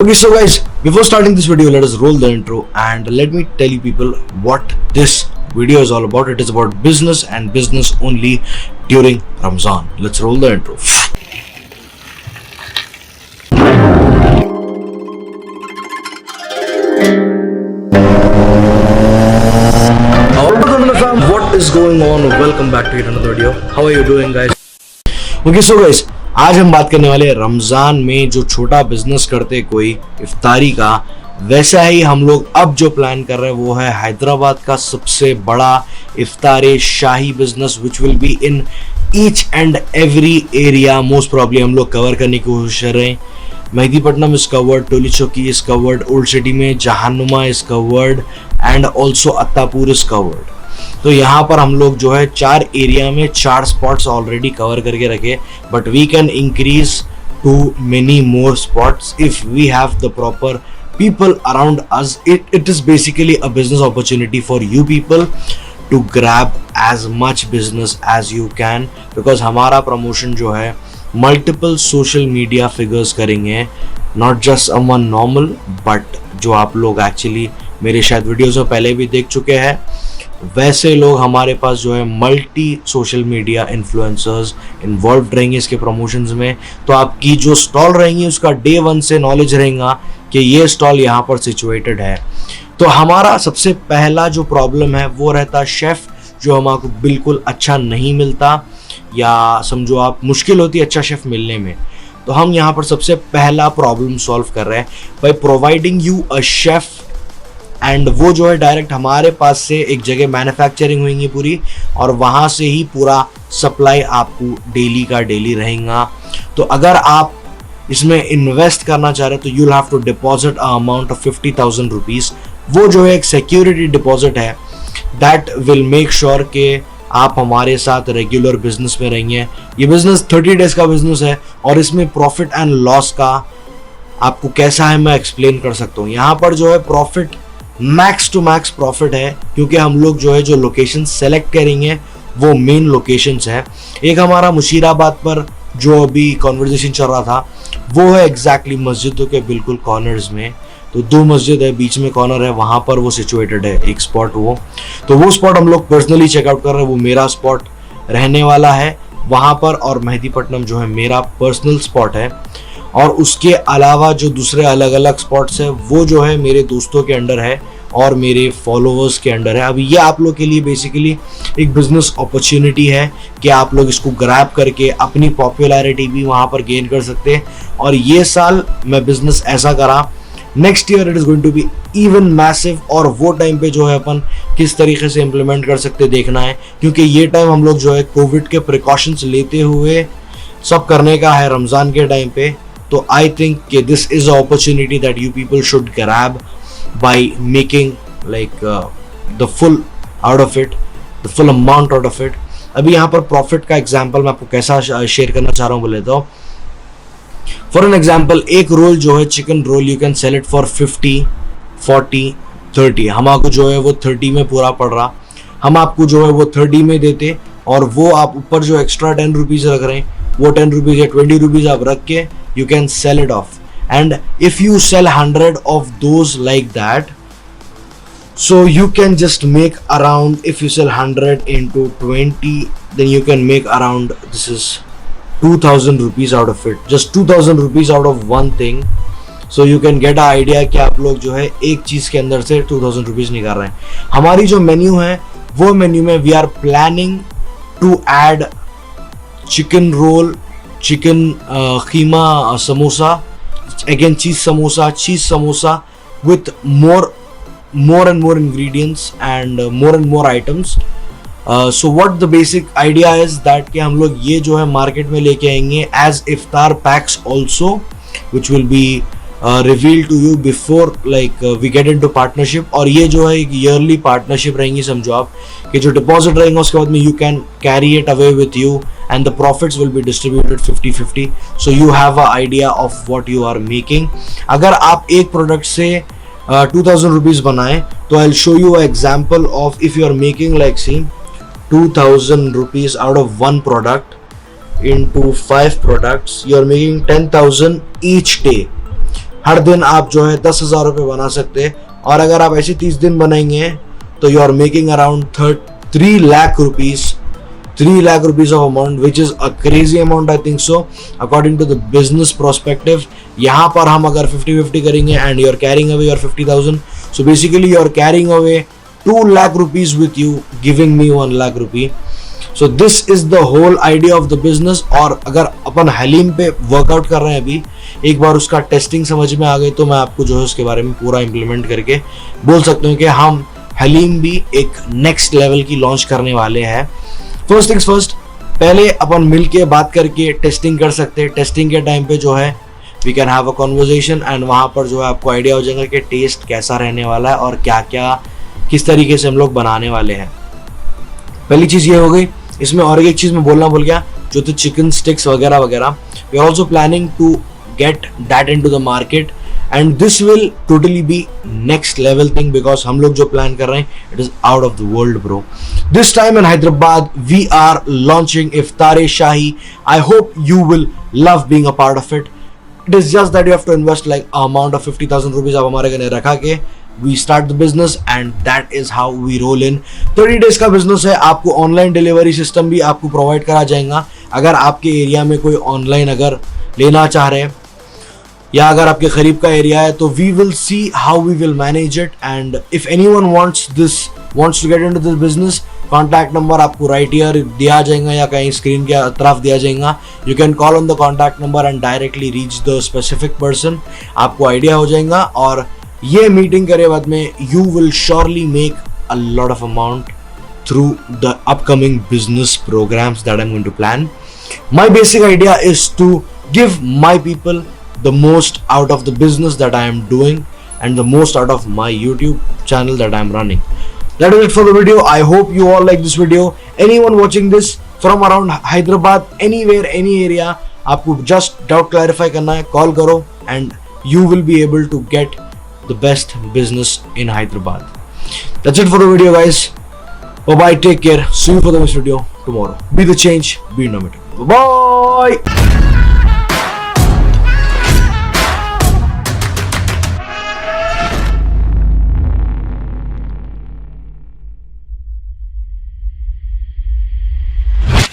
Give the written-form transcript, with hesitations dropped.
Okay, so guys, before starting this video, let us roll the intro and let me tell you people what this video is all about. It is about business and business only during Ramzan. Let's roll the intro. What is going on? Welcome back to yet another video. How are you doing, guys? Okay, so guys, आज हम बात करने वाले हैं रमजान में जो छोटा business करते कोई इफ्तारी का, वैसा ही हम लोग अब जो प्लान कर रहे हैं वो है हैदराबाद का सबसे बड़ा इफ्तारी शाही business which will be in each and every area. Most probably हम लोग कवर करने की कोशिश कर रहे हैं. मेहदीपट्टनम इज कवर्ड, टोली चौकी इज कवर्ड, ओल्ड सिटी में Jahanuma is covered and also Attapur is covered. तो यहाँ पर हम लोग जो है 4 एरिया में 4 स्पॉट्स ऑलरेडी कवर करके रखे, but we can increase to many more spots if we have the proper people around us. It is basically a business opportunity for you people to grab as much business as you can, because हमारा promotion जो है multiple social media figures करेंगे, not just अमन normal, but जो आप लोग actually मेरे शायद वीडियोस में पहले भी देख चुके हैं, वैसे लोग हमारे पास जो है multi social media influencers involve रहेंगे इसके प्रमोशंस में. तो आपकी जो स्टॉल रहेंगी उसका डे 1 से नॉलेज रहेगा कि ये स्टॉल यहाँ पर सिचुएटेड है. तो हमारा सबसे पहला जो प्रॉब्लम है वो रहता शेफ़, जो हमको बिल्कुल अच्छा नहीं मिलता, या समझो आप मुश्किल होती है अच्छा शेफ़ मिलने में. तो हम यहाँ पर सबसे पहला प्रॉब्लम सॉल्व कर रहे हैं by providing you a chef, and वो जो है डायरेक्ट हमारे पास से एक जगह मैन्युफैक्चरिंग होंगी पूरी, और वहाँ से ही पूरा सप्लाई आपको डेली का डेली रहेगा. तो अगर आप इसमें इन्वेस्ट करना चाह रहे हैं तो you will have to deposit a amount of 50,000 rupees. वो जो है एक सिक्योरिटी डिपॉजिट है दैट विल मेक श्योर कि आप हमारे साथ रेगुलर बिजनेस में रहेंगे. ये बिजनेस 30 डेज का बिजनेस है और इसमें प्रॉफिट एंड लॉस का आपको कैसा है मैं एक्सप्लेन कर सकता हूँ. यहाँ पर जो है profit max to max profit है, क्योंकि हम लोग जो है जो लोकेशन सेलेक्ट करेंगे वो मेन लोकेशंस है. एक हमारा मुशीराबाद पर जो अभी कॉन्वर्जेशन चल रहा था वो है एग्जैक्टली मस्जिदों के बिल्कुल कॉर्नर्स में. तो 2 मस्जिद है, बीच में कॉर्नर है, वहाँ पर वो सिचुएटेड है एक स्पॉट वो. तो वो स्पॉट हम लोग पर्सनली चेकआउट कर रहे हैं, वो मेरा स्पॉट रहने वाला है वहाँ पर, और मेहदीपट्टनम जो है मेरा पर्सनल स्पॉट है. और उसके अलावा जो दूसरे अलग अलग स्पॉट्स है वो जो है मेरे दोस्तों के अंडर है और मेरे फॉलोअर्स के अंडर है. अभी ये आप लोग के लिए बेसिकली एक बिजनेस अपॉर्चुनिटी है कि आप लोग इसको ग्रैब करके अपनी पॉपुलैरिटी भी वहाँ पर गेन कर सकते हैं. और ये साल मैं बिजनेस ऐसा करा, next year it is going to be even massive, और वो टाइम पे जो है अपन किस तरीके से इम्प्लीमेंट कर सकते देखना है, क्योंकि ये टाइम हम लोग जो है कोविड के प्रिकॉशंस लेते हुए सब करने का है रमज़ान के टाइम पे. तो आई थिंक कि this is a opportunity that you people should grab by making like the full out of it, the full amount out of it. अभी यहाँ पर प्रॉफिट का एग्जांपल मैं आपको कैसा शेयर करना चाह रहा हूँ बोले तो, फॉर एन एग्जांपल एक रोल जो है chicken roll, you can sell it for 50, 40, 30. हम आपको जो है वो 30 में पूरा पड़ रहा, हम आपको जो है वो 30 में देते, और वो आप ऊपर जो एक्स्ट्रा 10 रुपीज़ रख रहे हैं वो 10 रुपीज़ या 20 रुपीज़ आप रख के you can sell it off. And if you sell 100 of those like that, so you can just make around, if you sell 100 into 20, then you can make around, this is 2,000 rupees out of it, just 2,000 rupees out of one thing. So you can get an idea कि आप लोग जो है एक चीज़ के अंदर से 2,000 rupees निकाल रहे हैं. हमारी जो मेन्यू है वो मेन्यू में we are planning to add chicken roll, chicken keema samosa, again cheese samosa with more and more ingredients and more items. So what the basic idea is that कि हम लोग ये जो है मार्केट में लेके आएंगे as iftar packs also, which will be revealed to you before like we get into partnership. और ये जो है एक ईयरली पार्टनरशिप रहेंगी, समझो आप कि जो डिपॉजिट रहेंगे उसके बाद में you can carry it away with you and the profits will be distributed 50-50. So you have an idea of what you are making. अगर आप एक प्रोडक्ट से 2,000 रुपीज़ बनाएं तो I'll show you an example of if you are making like see 2,000 rupees out of one product into 5 products, you are making 10,000 each day. हर दिन आप जो है 10,000 रुपये बना सकते हैं। और अगर आप ऐसे 30 दिन बनाएंगे तो you are making around 3 lakh rupees, 3 lakh rupees of amount, which is a crazy amount, I think so, according to the business perspective. यहाँ पर हम अगर 50-50 करेंगे and you are carrying away your 50,000, so basically you are carrying away 2 lakh rupees with you, giving me 1 lakh rupee. So this is the whole idea of the business. और अगर अपन हलीम पे workout कर रहे हैं अभी, एक बार उसका टेस्टिंग समझ में आ गई तो मैं आपको जो है उसके बारे में पूरा इम्प्लीमेंट करके बोल सकता हूँ कि हम हलीम भी एक नेक्स्ट लेवल की लॉन्च करने वाले हैं। फर्स्ट थिंग्स फर्स्ट, पहले अपन मिल के बात करके टेस्टिंग कर सकते हैं। टेस्टिंग के टाइम पे जो है we can have a conversation and वहाँ पर जो है आपको आइडिया हो जाएगा कि टेस्ट कैसा रहने वाला है और क्या क्या किस तरीके से हम लोग बनाने वाले हैं। पहली चीज़ ये हो गई। इसमें और एक चीज़ मैं बोलना भूल गया, जो तो चिकन स्टिक्स वगैरह वगैरह, we are also planning to get that into the market and this will totally be next level thing, because हम लोग जो प्लान कर रहे हैं it is out of the world bro. This time in Hyderabad we are launching Iftar Shahi. I hope you will love being a part of it. It is just that you have to invest like amount of 50,000 rupees आप हमारे घर रखा के we start the business and that is how we roll in. 30 days का business है। आपको online delivery system भी आपको प्रोवाइड करा जाएगा। अगर आपके एरिया में कोई ऑनलाइन अगर लेना चाह रहे हैं या अगर आपके करीब का एरिया है तो we will see how we will manage it. And if anyone wants to get into this business, contact number आपको राइट हियर दिया जाएगा या कहीं स्क्रीन के तरफ दिया जाएगा। You can call on the contact number and directly reach the specific person. आपको आइडिया हो जाएगा और ये मीटिंग करे बाद में you will surely make a lot of amount through the upcoming business programmes that I am going to plan. My basic idea is to give my people the most out of the business that I am doing and the most out of my YouTube channel that I am running. That is it for the video. I hope you all like this video. Anyone watching this from around Hyderabad, anywhere, any area, आपको just doubt clarify करना है, call करो and you will be able to get the best business in Hyderabad. That's it for the video, guys. Bye bye, take care. See you for the next video tomorrow. Be the change, be innovative. Bye bye.